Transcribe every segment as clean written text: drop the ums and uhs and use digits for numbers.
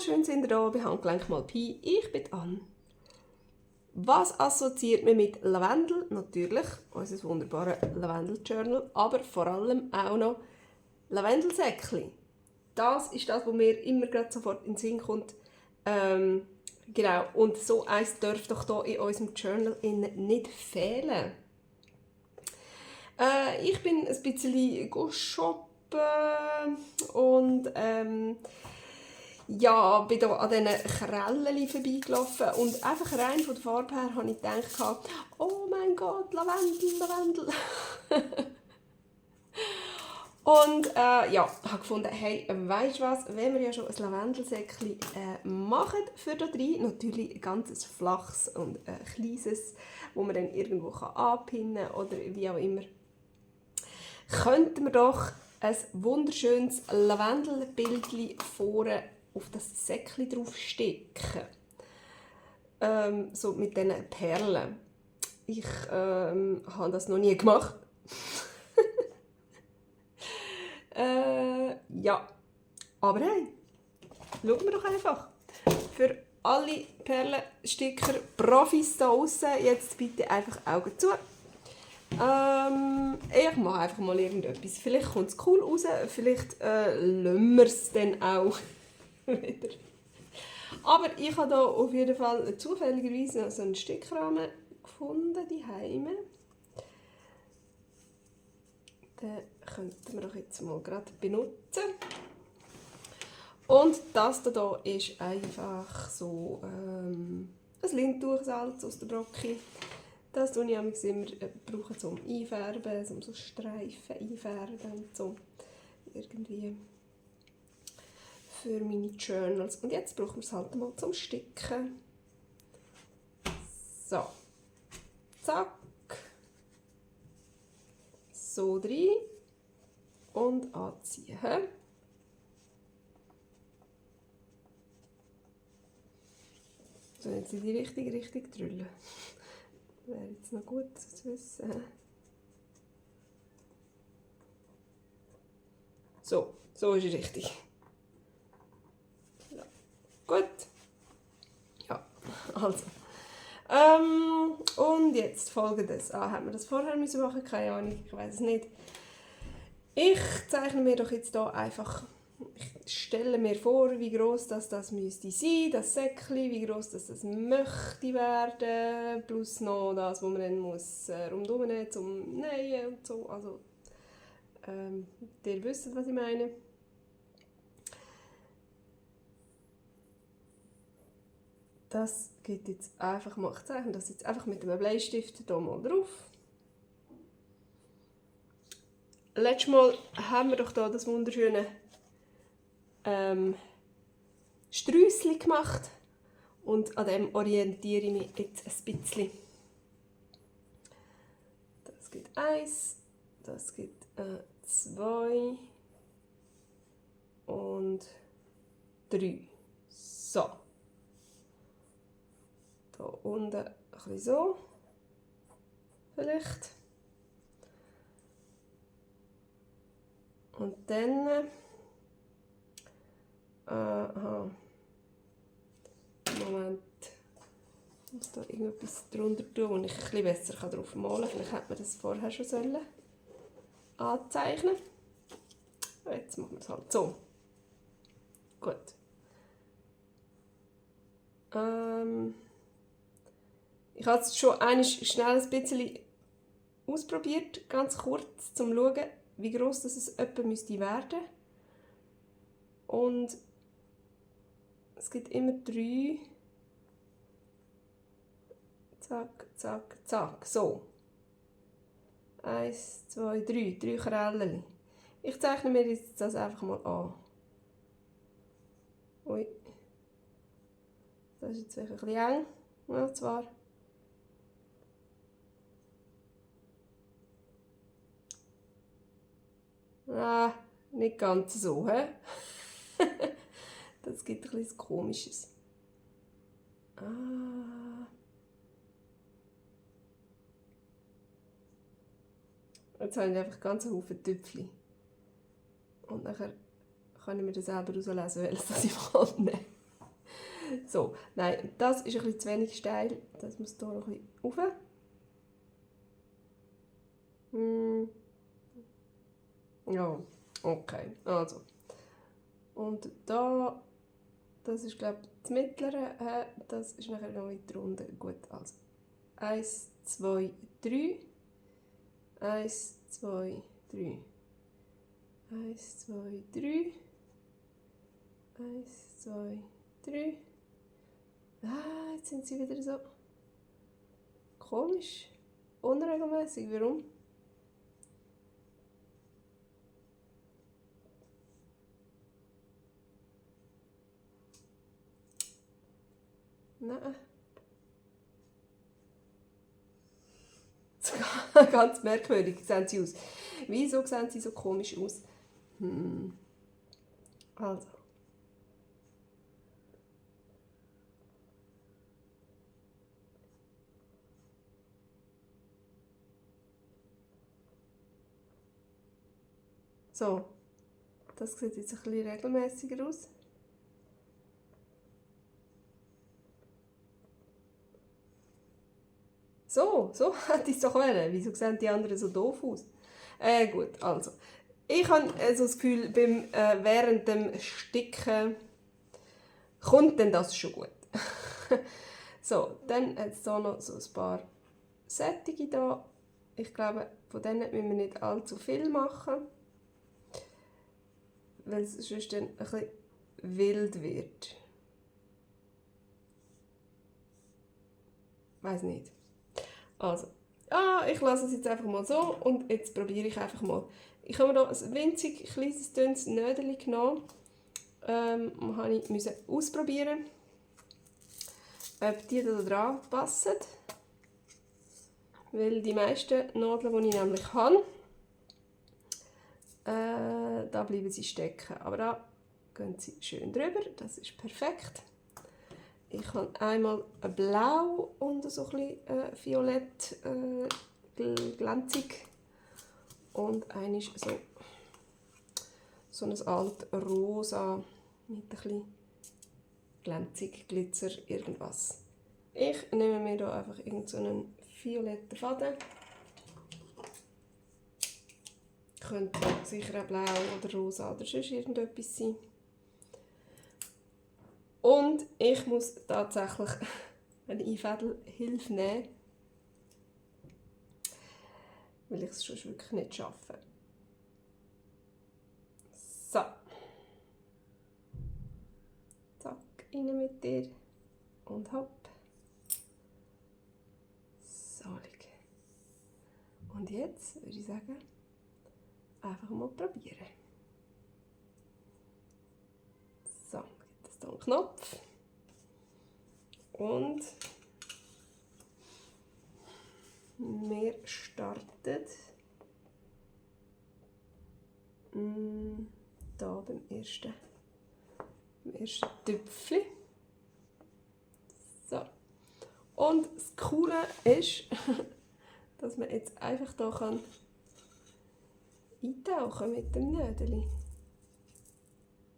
schön sind ihr da bei Handgelenk mal Pi. Ich bin Anne. Was assoziiert man mit Lavendel? Natürlich unser wunderbares Lavendel-Journal, aber vor allem auch noch Lavendelsäckchen. Das ist das, was mir immer gerade sofort in den Sinn kommt. Genau, und so eins darf doch hier in unserem Journal nicht fehlen. Ich bin ein bisschen shoppen und ja, bin hier an diesen Krällen vorbeigelaufen und einfach rein von der Farbe her habe ich gedacht, oh mein Gott, Lavendel, Lavendel. Und ja, habe gefunden, hey, weisst du was, wenn wir ja schon ein Lavendelsäckchen machen für da drin, natürlich ein ganz flaches und kleines, wo man dann irgendwo anpinnen kann oder wie auch immer, könnten wir doch ein wunderschönes Lavendelbildchen vorne auf das Säckchen draufstecken. So mit diesen Perlen. Ich habe das noch nie gemacht. Ja, aber hey, schauen wir doch einfach. Für alle Perlensticker Profis da draussen, jetzt bitte einfach Augen zu. Ich mache einfach mal irgendetwas. Vielleicht kommt es cool raus, vielleicht lassen wir es dann auch wieder. Aber ich habe hier auf jeden Fall zufälligerweise noch so einen Stickrahmen gefunden, die Heime. Den könnten wir doch jetzt mal gerade benutzen. Und das hier ist einfach so ein Lindtuchsalz aus der Brocke. Das brauche ich immer zum Einfärben, zum so Streifen einfärben und so. Irgendwie für meine Journals. Und jetzt brauchen wir es halt mal zum Sticken. So. Zack. So rein. Und anziehen. So, jetzt in die richtige Richtung drüllen. Wäre jetzt noch gut zu wissen. So ist es richtig. Ja. Gut. Ja, also. Und jetzt folgendes. Haben wir das vorher müssen machen? Keine Ahnung, ich weiß es nicht. Ich zeichne mir doch jetzt hier einfach, ich stelle mir vor, wie gross das müsste sein, das Säckchen, wie gross das möchte werden, plus noch das, was man dann muss rundherum nehmen zum Nähen und so. Also, ihr wisst, was ich meine. Das geht jetzt einfach mal, ich zeichne das jetzt einfach mit einem Bleistift hier mal drauf. Letztes Mal haben wir doch hier das wunderschöne Sträußchen gemacht und an dem orientiere ich mich jetzt ein bisschen. Das gibt 1, das gibt 2 und 3. So. Hier unten ein bisschen so. Vielleicht. Und dann. Moment. Ich muss da irgendetwas drunter tun, wo ich ein bisschen besser drauf malen kann. Vielleicht hätte man das vorher schon anzeichnen sollen. Jetzt machen wir es halt so. Gut. Ich habe es schon schnell ein bisschen ausprobiert, ganz kurz, um zu schauen, wie gross es etwa müsste werden. Und es gibt immer 3. Zack, zack, zack. So. 1, 2, 3. 3 Krällen. Ich zeichne mir jetzt das einfach mal an. Ui. Das ist jetzt ein bisschen eng. Ja, zwar. Nicht ganz so, hä? Das gibt ein bisschen Komisches. Jetzt habe ich einfach ganz Haufen Tüpfchen. Und nachher kann ich mir das selber herauslesen, welches ich nehme. So, nein, das ist ein bisschen zu wenig steil. Das muss hier noch ein bisschen rauf. Ja, okay. Also. Und da, das ist glaube ich das mittlere, das ist nachher noch weiter unten. Gut, also 1, 2, 3. 1, 2, 3. 1, 2, 3. 1, 2, 3. Ah, jetzt sind sie wieder so komisch, unregelmäßig. Warum? Nein. Ganz merkwürdig sehen sie aus. Wieso sehen sie so komisch aus? Also. So. Das sieht jetzt ein bisschen regelmäßiger aus. So hätte ich es doch wollen. Wieso sehen die anderen so doof aus? Gut, also. Ich habe so das Gefühl, während dem Sticken kommt dann das schon gut. So, dann hat es hier noch so ein paar Sättige da. Ich glaube, von denen müssen wir nicht allzu viel machen, weil es sonst dann ein bisschen wild wird. Weiß nicht. Also, ich lasse es jetzt einfach mal so und jetzt probiere ich einfach mal. Ich habe mir hier ein winzig kleines, dünnes Nödeli genommen. Musste ich ausprobieren, ob die da dran passen. Weil die meisten Nadeln, die ich nämlich habe, da bleiben sie stecken. Aber da gehen sie schön drüber, das ist perfekt. Ich habe einmal ein Blau und so ein bisschen violett glänzig und eines so ein alt rosa mit ein bisschen glänzig, Glitzer, irgendwas. Ich nehme mir hier einfach irgendeinen violetten Faden. Könnte sicher auch blau oder rosa oder sonst irgendetwas sein. Und ich muss tatsächlich eine Einfädelhilfe nehmen, weil ich es sonst wirklich nicht schaffe. So. Zack, rein mit dir. Und hopp. So. Und jetzt würde ich sagen, einfach mal probieren. So, gibt es hier einen Knopf. Und wir starten da beim ersten Tüpfchen. So. Und das Coole ist, dass man jetzt einfach hier eintauchen mit dem Nödeli.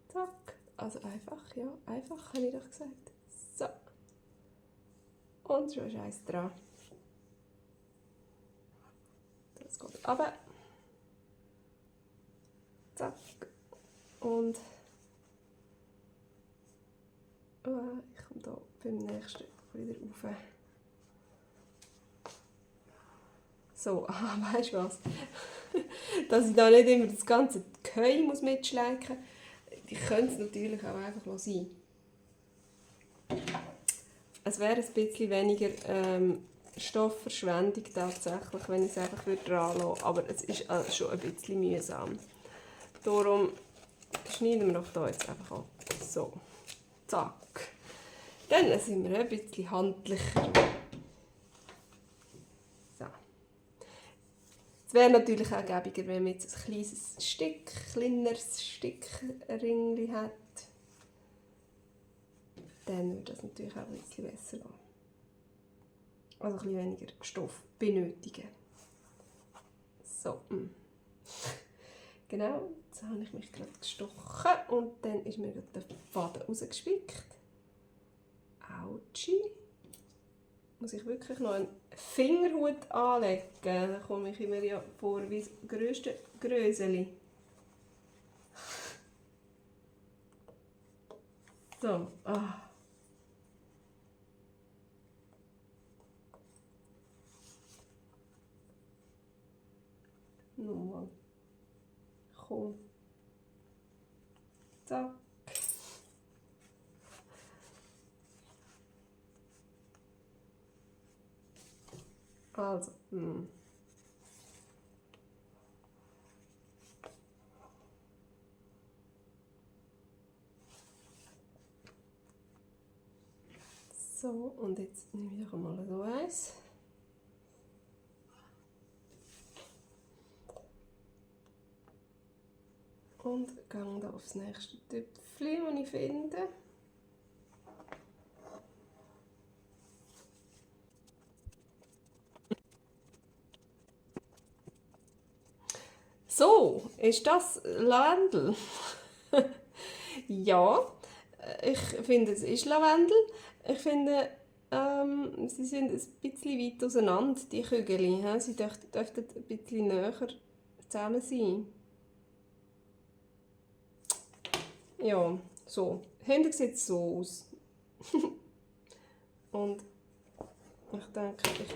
Zack. Also einfach, ja, einfach, habe ich doch gesagt. So. Und schon ist eins dran. Das geht runter. Zack. Und ich komme hier beim nächsten wieder rauf. So, weißt du was? Dass ich da nicht immer das ganze Gehäuse mitschleichen muss, ich könnte es natürlich auch einfach sein. Es wäre ein bisschen weniger Stoffverschwendung tatsächlich, wenn ich es einfach dran lasse. Aber es ist schon ein bisschen mühsam. Darum schneiden wir doch hier jetzt einfach ab. So, zack. Dann sind wir ein bisschen handlicher. So. Es wäre natürlich auch gäbiger, wenn man jetzt ein kleineres Stickringli hat. Dann würde das natürlich auch ein bisschen besser gehen. Also ein bisschen weniger Stoff benötigen. So. Genau, jetzt habe ich mich gerade gestochen und dann ist mir der Faden rausgespickt. Gucci. Muss ich wirklich noch einen Fingerhut anlegen? Da komme ich immer ja vor wie das grösste Gröseli. So, Nochmal. Komm. Zack. Also, So, und jetzt nehme ich mal so eins. Und gehe da aufs nächste Töpfchen, das ich finde. So, ist das Lavendel? Ja, ich finde, es ist Lavendel. Ich finde, sie sind ein bisschen weit auseinander, die Kügel. Sie dürften ein bisschen näher zusammen sein. Ja, so. Hinten sieht es so aus. Und ich denke, ich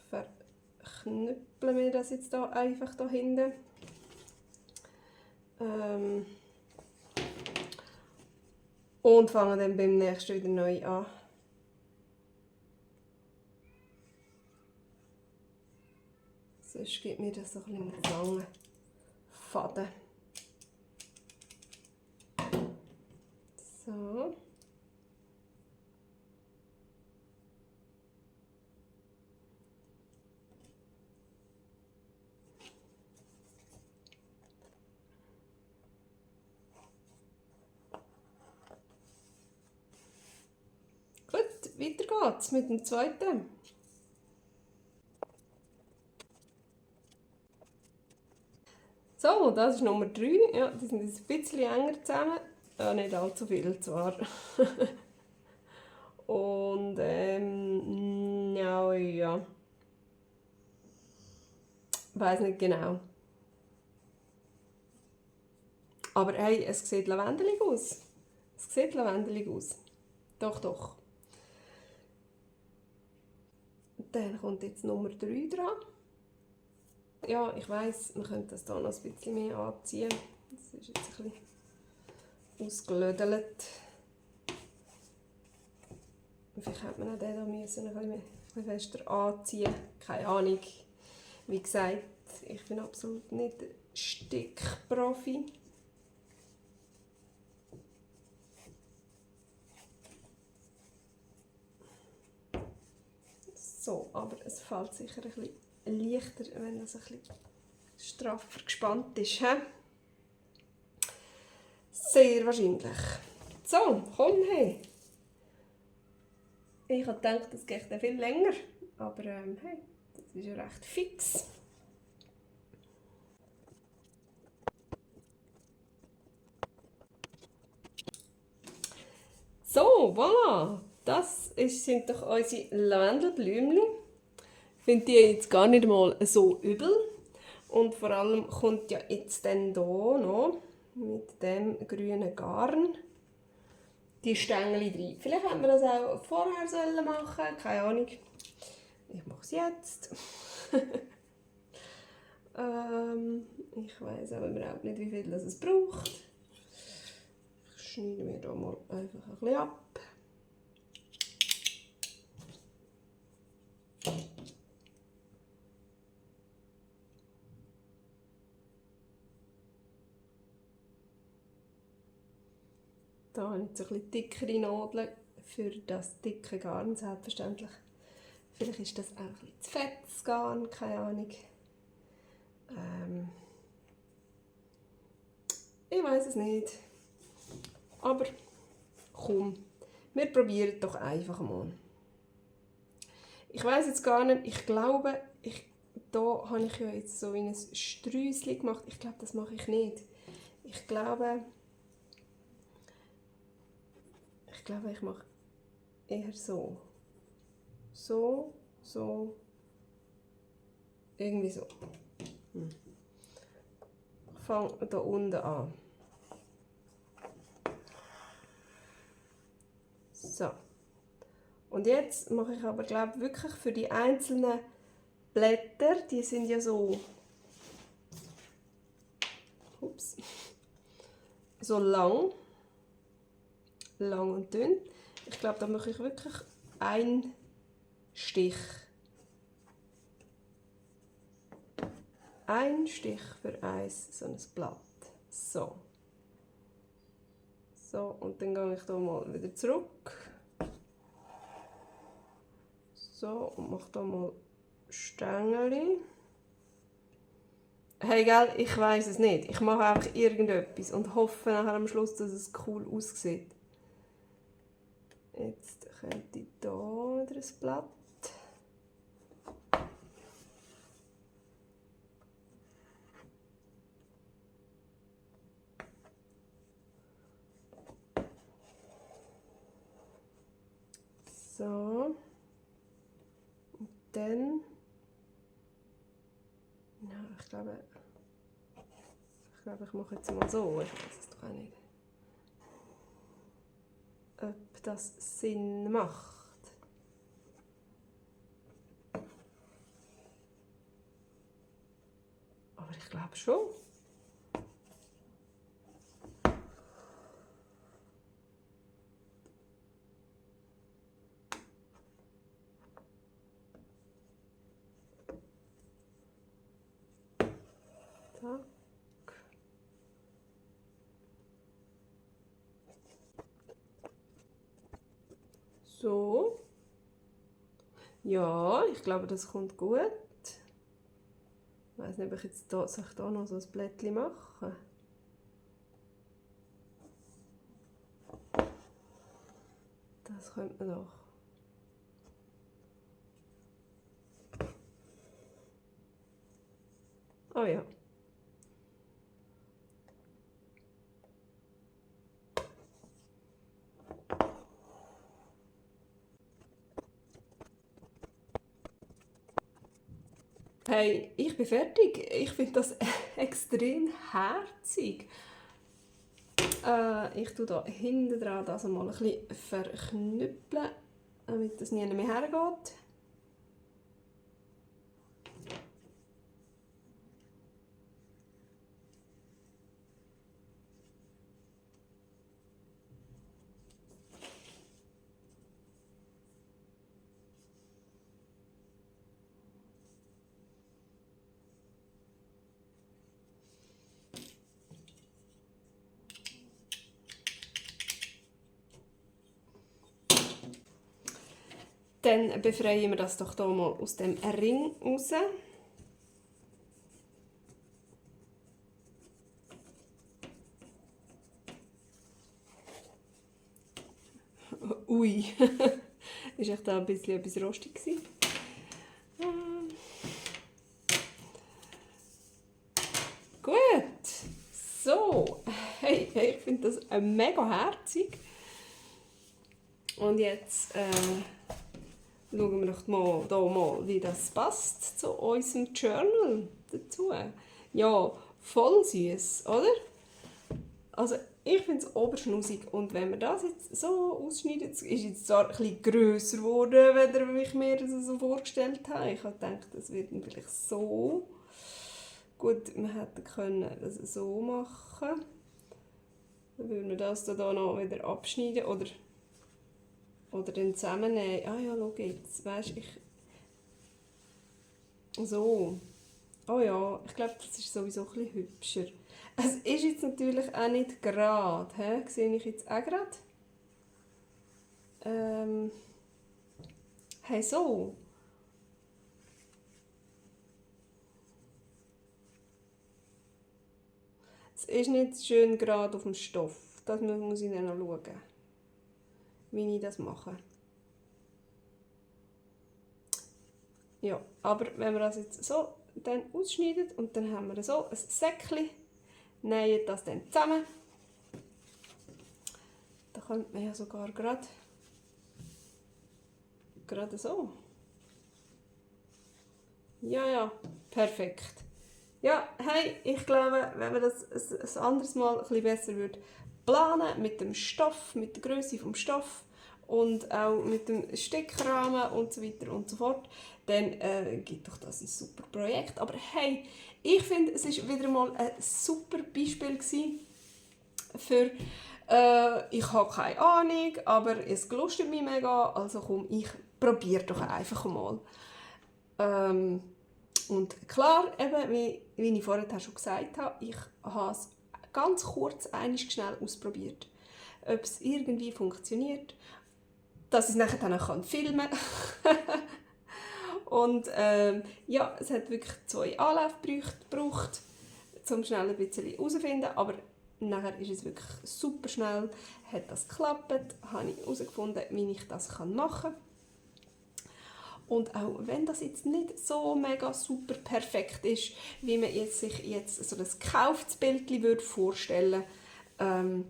verknüpple mir das jetzt da einfach da hinten. Und fange dann beim nächsten wieder neu an. Sonst gibt mir das so ein bisschen langen Faden. So. Gut, weiter geht's mit dem zweiten. So, das ist Nummer 3. Ja, die sind ein bisschen enger zusammen. Ja, nicht allzu viel zwar. Und ja. Weiß nicht genau. Aber hey, es sieht lavendelig aus. Es sieht lavendelig aus. Doch, doch. Dann kommt jetzt Nummer 3 dran. Ja, ich weiss, man könnte das hier noch ein bisschen mehr anziehen. Das ist jetzt ein bisschen ausgelödelt. Vielleicht hätte man auch den hier ein bisschen fester anziehen. Keine Ahnung. Wie gesagt, ich bin absolut nicht Stickprofi. So, aber es fällt sicher ein bisschen leichter, wenn das ein bisschen straffer gespannt ist. He? Sehr wahrscheinlich. So, komm, hey. Ich habe gedacht, das geht viel länger, aber hey, das ist ja recht fix. So, voilà. Das sind doch unsere Lavendelblümchen. Ich finde die jetzt gar nicht mal so übel. Und vor allem kommt ja jetzt dann hier noch mit dem grünen Garn die Stängel rein. Vielleicht hätte man das auch vorher machen sollen, keine Ahnung. Ich mache es jetzt. Ich weiss aber überhaupt nicht, wie viel das es braucht. Ich schneide mir hier mal einfach ein bisschen ab. Da habe ich jetzt ein bisschen dickere Nadeln für das dicke Garn, selbstverständlich. Vielleicht ist das auch ein bisschen zu fettes Garn, keine Ahnung. Ich weiß es nicht. Aber komm, wir probieren doch einfach mal. Ich weiß jetzt gar nicht, ich glaube, da habe ich ja jetzt so ein Sträußchen gemacht. Ich glaube, das mache ich nicht. Ich glaube, ich mache eher so. So, so, irgendwie so. Ich fange hier unten an. So. Und jetzt mache ich aber, glaube ich, wirklich für die einzelnen Blätter, die sind ja so, so lang und dünn. Ich glaube, da mache ich wirklich einen Stich. Ein Stich für so ein Blatt. So. So, und dann gehe ich hier mal wieder zurück. So, und mache hier mal Stängel. Hey, gell, ich weiss es nicht. Ich mache einfach irgendetwas und hoffe nachher am Schluss, dass es cool aussieht. Jetzt könnte ich hier wieder ein Blatt. So. Und dann. Ja, ich glaube, ich mache jetzt mal so. Ich weiß es doch auch nicht. Ob das Sinn macht. Aber ich glaube schon. Zack. So. Ja, ich glaube, das kommt gut. Ich weiß nicht, ob ich jetzt da, soll ich da noch so ein Blättchen machen. Das könnte man doch. Oh ja. Hey, ich bin fertig. Ich finde das extrem herzig. Ich tue da hinten dran das mal ein bisschen verknüppeln, damit das nie mehr hergeht. Dann befreien wir das doch hier mal aus dem Ring raus. Ui, ist echt da ein bisschen etwas rostig gewesen. Gut, so, hey, ich finde das mega herzig. Und jetzt schauen wir doch mal, wie das passt zu unserem Journal dazu. Ja, voll süß, oder? Also ich finde es oberschnusig und wenn man das jetzt so ausschneidet, ist jetzt zwar ein bisschen grösser geworden, als ich mir das so vorgestellt habe. Ich habe gedacht, das wird vielleicht so. Gut, man hätte das so machen können. Dann würden wir das hier noch wieder abschneiden oder dann zusammennehmen. Ah ja, schau jetzt, weisst ich... So. Oh ja, ich glaube, das ist sowieso ein bisschen hübscher. Es ist jetzt natürlich auch nicht gerade, sehe ich jetzt auch gerade. Hey, so. Es ist nicht schön gerade auf dem Stoff. Das muss ich dann noch schauen, wie ich das mache. Ja, aber wenn wir das jetzt so dann ausschneiden und dann haben wir so ein Säckchen, nähen das dann zusammen. Da könnte man ja sogar gerade gerade so. Ja, perfekt. Ja, hey, ich glaube, wenn man das ein anderes Mal ein bisschen besser würde planen, mit dem Stoff, mit der Größe vom Stoff und auch mit dem Stickrahmen und so weiter und so fort, dann gibt doch das ein super Projekt. Aber hey, ich finde, es war wieder mal ein super Beispiel für ich habe keine Ahnung, aber es gelustet mich mega, also komm, ich probiere doch einfach mal. Und klar, eben, wie ich vorher schon gesagt habe, ich habe es ganz kurz schnell ausprobiert, ob es irgendwie funktioniert, dass ich es nachher dann auch filmen kann. Und ja, es hat wirklich 2 Anläufe gebraucht, um schnell ein bisschen herauszufinden, aber nachher ist es wirklich super schnell, hat das geklappt, habe ich herausgefunden, wie ich das machen kann. Und auch wenn das jetzt nicht so mega super perfekt ist, wie man sich jetzt so ein gekauftes Bild vorstellen würde,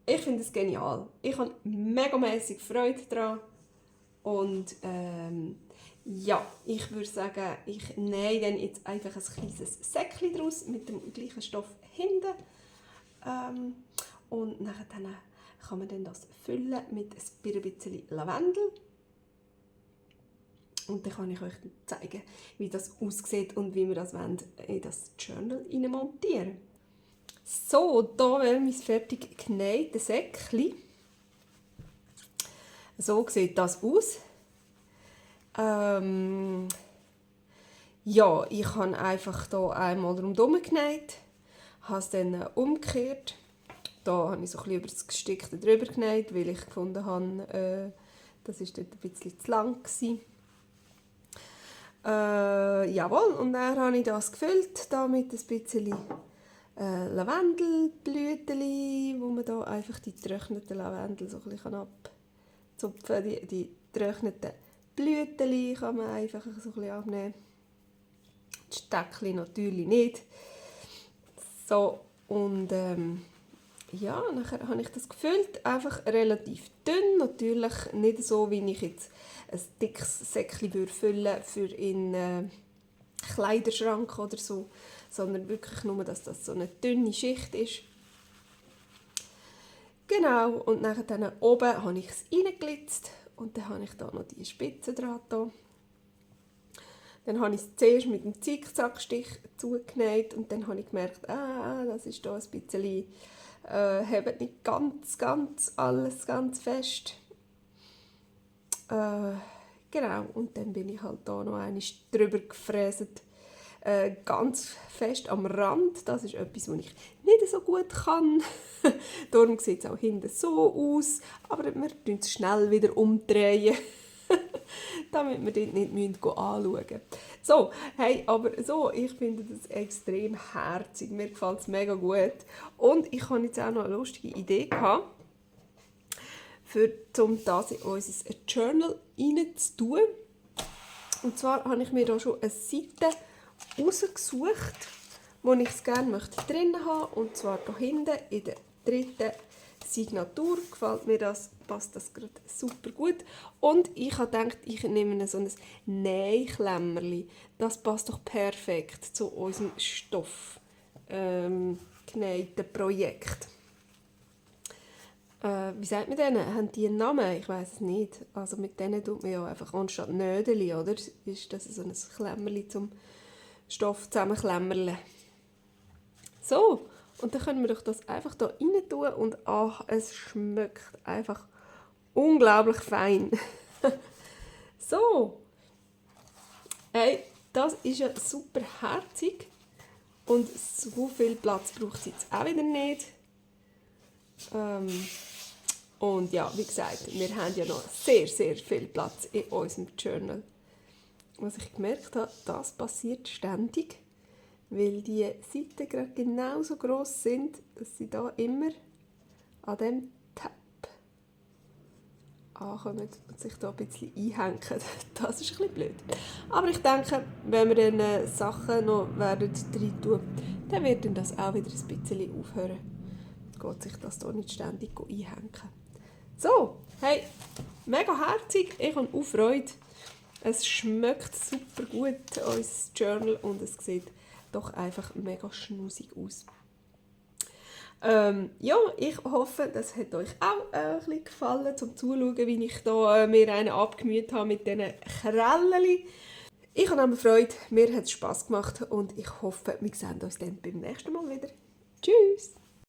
ich finde es genial. Ich habe megamäßig Freude daran. Und ja, ich würde sagen, ich nähe dann jetzt einfach ein kleines Säckchen daraus mit dem gleichen Stoff hinten. Und nachher dann kann man dann das füllen mit ein bisschen Lavendel. Und dann kann ich euch zeigen, wie das aussieht und wie wir das in das Journal montieren wollen. So, hier wäre mein fertig genähtes Säckchen. So sieht das aus. Ja, ich habe einfach hier einmal rundherum genäht, habe es dann umgekehrt. Da habe ich so ein bisschen über das Gestickte drüber genäht, weil ich gefunden habe, das war dort ein bisschen zu lang gewesen. Jawohl, und dann habe ich das gefüllt, da mit ein bisschen Lavendelblüten, wo man da einfach die getrockneten Lavendel so ein bisschen abzupfen kann. Die getrockneten Blüten kann man einfach so ein bisschen abnehmen. Die Steckchen natürlich nicht. So, und ja, nachher habe ich das gefüllt, einfach relativ dünn, natürlich nicht so, wie ich jetzt ein dickes Säckchen füllen für in Kleiderschrank oder so, sondern wirklich nur, dass das so eine dünne Schicht ist. Genau, und nachher dann oben habe ich es reingelitzt und dann habe ich da noch die Spitze dran. Dann habe ich es zuerst mit dem Zickzackstich zugenäht und dann habe ich gemerkt, das ist da ein bisschen, hebt nicht ganz alles ganz fest. Genau, und dann bin ich halt da noch einmal drüber gefräset, ganz fest am Rand. Das ist etwas, was ich nicht so gut kann. Darum sieht es auch hinten so aus, aber wir drehen es schnell wieder umdrehen, damit wir dort nicht anschauen müssen. So, hey, aber so, ich finde das extrem herzig, mir gefällt es mega gut. Und ich habe jetzt auch noch eine lustige Idee gehabt, um das in unser Journal reinzutun. Und zwar habe ich mir da schon eine Seite rausgesucht, wo ich es gerne drin haben möchte. Und zwar hier hinten in der 3. Signatur gefällt mir das, passt das gerade super gut. Und ich habe gedacht, ich nehme so ein Nähklemmerli. Das passt doch perfekt zu unserem Stoff genähten Projekt. Wie sagt man denen? Haben die einen Namen? Ich weiß es nicht. Also mit denen tut man ja einfach anstatt Nödeli, oder? Ist das so ein Klemmerli zum Stoff zusammenklemmerle. So, und dann können wir doch das einfach hier rein tun und es schmeckt einfach unglaublich fein. So, hey, das ist ja super herzig und so viel Platz braucht es jetzt auch wieder nicht. Und ja, wie gesagt, wir haben ja noch sehr viel Platz in unserem Journal. Was ich gemerkt habe, das passiert ständig, weil die Seiten gerade genauso gross sind, dass sie da immer an diesem Tab ankommen und sich da ein bisschen einhängen. Das ist ein bisschen blöd. Aber ich denke, wenn wir dann Sachen noch rein tun, dann wird dann das auch wieder ein bisschen aufhören. Geht sich das hier nicht ständig einhängen. So, hey, mega herzig, ich habe auch Freude. Es schmeckt super gut, unser Journal, und es sieht doch einfach mega schnusig aus. Ja, ich hoffe, das hat euch auch ein bisschen gefallen, zum Zuschauen, wie ich da, mir einen abgemüht habe mit diesen Krällen. Ich habe Freude, mir hat es Spass gemacht und ich hoffe, wir sehen uns dann beim nächsten Mal wieder. Tschüss!